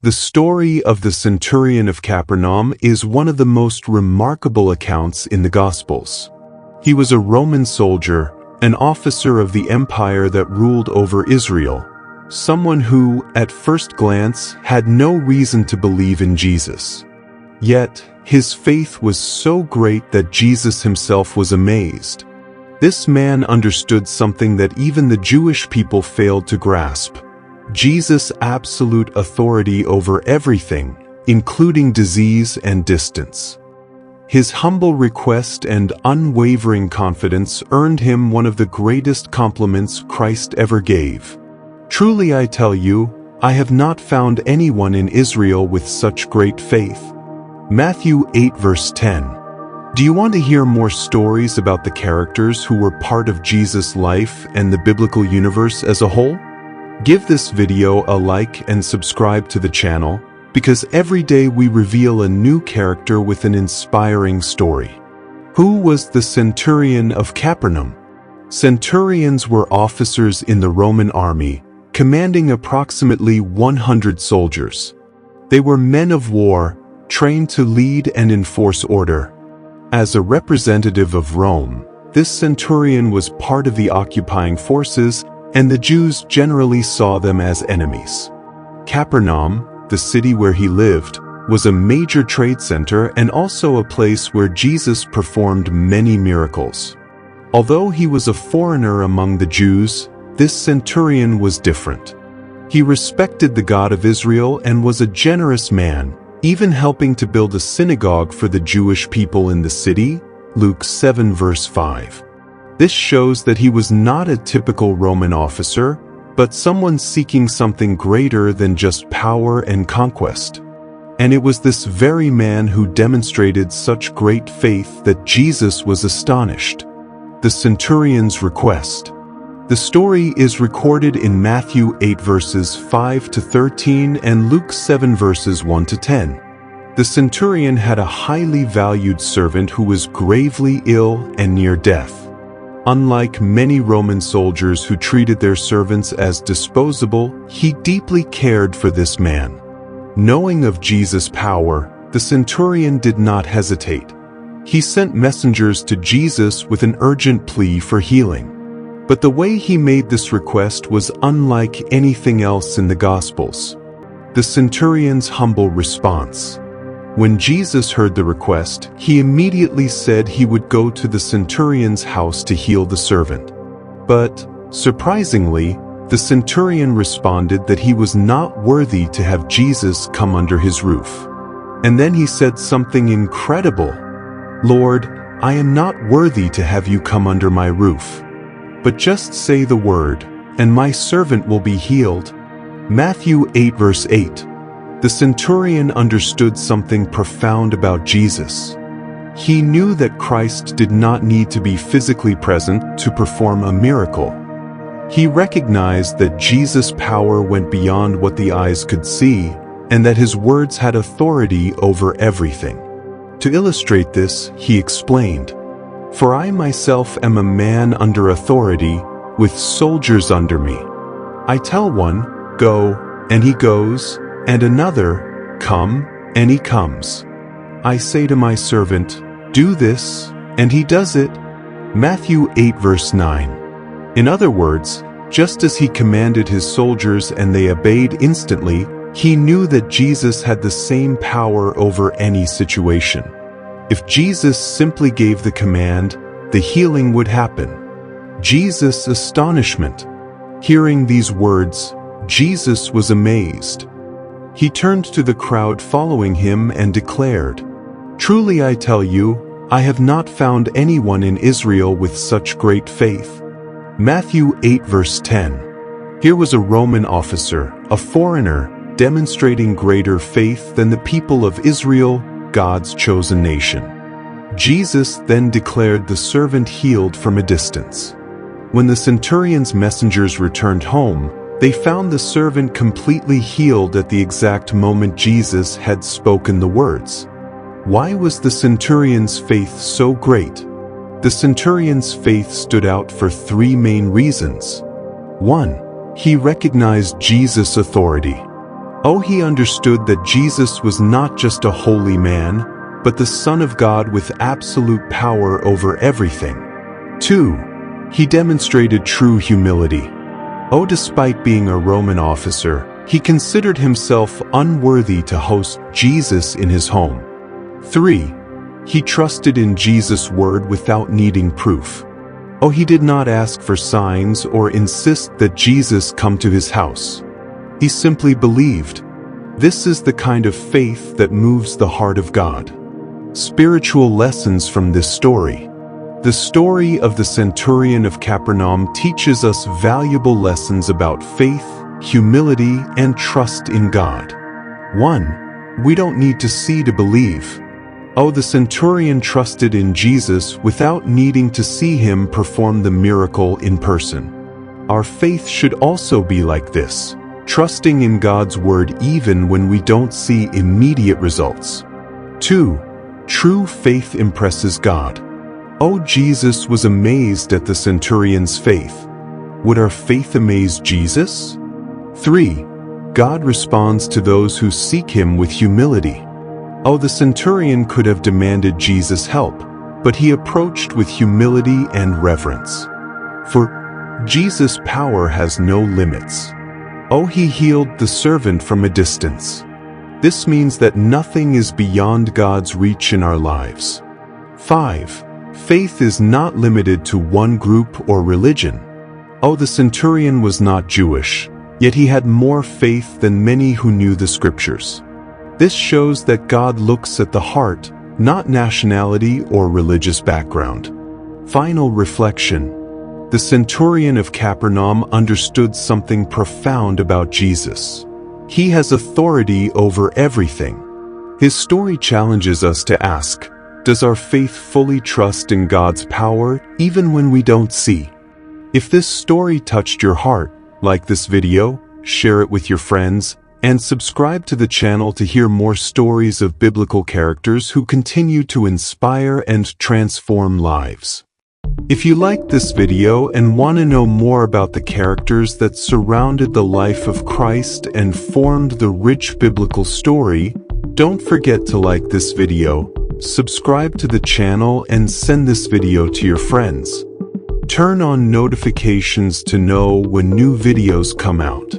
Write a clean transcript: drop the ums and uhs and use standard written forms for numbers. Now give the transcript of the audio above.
The story of the Centurion of Capernaum is one of the most remarkable accounts in the Gospels. He was a Roman soldier, an officer of the empire that ruled over Israel, someone who, at first glance, had no reason to believe in Jesus. Yet, his faith was so great that Jesus himself was amazed. This man understood something that even the Jewish people failed to grasp: Jesus' absolute authority over everything, including disease and distance. His humble request and unwavering confidence earned him one of the greatest compliments Christ ever gave. "Truly I tell you, I have not found anyone in Israel with such great faith." Matthew 8 verse 10. Do you want to hear more stories about the characters who were part of Jesus' life and the biblical universe as a whole? Give this video a like and subscribe to the channel, because every day we reveal a new character with an inspiring story. Who was the Centurion of Capernaum? Centurions were officers in the Roman army, commanding approximately 100 soldiers. They were men of war, trained to lead and enforce order. As a representative of Rome, this centurion was part of the occupying forces, and the Jews generally saw them as enemies. Capernaum, the city where he lived, was a major trade center and also a place where Jesus performed many miracles. Although he was a foreigner among the Jews, this centurion was different. He respected the God of Israel and was a generous man, even helping to build a synagogue for the Jewish people in the city, Luke 7 verse 5. This shows that he was not a typical Roman officer, but someone seeking something greater than just power and conquest. And it was this very man who demonstrated such great faith that Jesus was astonished. The centurion's request. The story is recorded in Matthew 8 verses 5 to 13 and Luke 7 verses 1 to 10. The centurion had a highly valued servant who was gravely ill and near death. Unlike many Roman soldiers who treated their servants as disposable, he deeply cared for this man. Knowing of Jesus' power, the centurion did not hesitate. He sent messengers to Jesus with an urgent plea for healing. But the way he made this request was unlike anything else in the Gospels. The centurion's humble response. When Jesus heard the request, he immediately said he would go to the centurion's house to heal the servant. But, surprisingly, the centurion responded that he was not worthy to have Jesus come under his roof. And then he said something incredible. "Lord, I am not worthy to have you come under my roof. But just say the word, and my servant will be healed." Matthew 8 verse 8. The centurion understood something profound about Jesus. He knew that Christ did not need to be physically present to perform a miracle. He recognized that Jesus' power went beyond what the eyes could see, and that his words had authority over everything. To illustrate this, he explained, "For I myself am a man under authority, with soldiers under me. I tell one, 'Go,' and he goes, and another, 'Come,' and he comes. I say to my servant, 'Do this,' and he does it." Matthew 8 verse 9. In other words, just as he commanded his soldiers and they obeyed instantly, he knew that Jesus had the same power over any situation. If Jesus simply gave the command, the healing would happen. Jesus' astonishment. Hearing these words, Jesus was amazed. He turned to the crowd following him and declared, "Truly I tell you, I have not found anyone in Israel with such great faith." Matthew 8 verse 10. Here was a Roman officer, a foreigner, demonstrating greater faith than the people of Israel, God's chosen nation. Jesus then declared the servant healed from a distance. When the centurion's messengers returned home, they found the servant completely healed at the exact moment Jesus had spoken the words. Why was the centurion's faith so great? The centurion's faith stood out for three main reasons. 1. He recognized Jesus' authority. Oh, he understood that Jesus was not just a holy man, but the Son of God with absolute power over everything. 2. He demonstrated true humility. Oh, despite being a Roman officer, he considered himself unworthy to host Jesus in his home. 3. He trusted in Jesus' word without needing proof. Oh, he did not ask for signs or insist that Jesus come to his house. He simply believed. This is the kind of faith that moves the heart of God. Spiritual lessons from this story. The story of the Centurion of Capernaum teaches us valuable lessons about faith, humility, and trust in God. 1. We don't need to see to believe. Oh, the centurion trusted in Jesus without needing to see him perform the miracle in person. Our faith should also be like this, trusting in God's word even when we don't see immediate results. 2. True faith impresses God. Oh, Jesus was amazed at the centurion's faith. Would our faith amaze Jesus? 3. God responds to those who seek him with humility. Oh, the centurion could have demanded Jesus' help, but he approached with humility and reverence. For Jesus' power has no limits. Oh, he healed the servant from a distance. This means that nothing is beyond God's reach in our lives. 5. Faith is not limited to one group or religion. Oh, the centurion was not Jewish, yet he had more faith than many who knew the scriptures. This shows that God looks at the heart, not nationality or religious background. Final reflection. The Centurion of Capernaum understood something profound about Jesus. He has authority over everything. His story challenges us to ask, does our faith fully trust in God's power even when we don't see? If this story touched your heart, like this video, share it with your friends, and subscribe to the channel to hear more stories of biblical characters who continue to inspire and transform lives. If you liked this video and want to know more about the characters that surrounded the life of Christ and formed the rich biblical story, don't forget to like this video, subscribe to the channel, and send this video to your friends. Turn on notifications to know when new videos come out.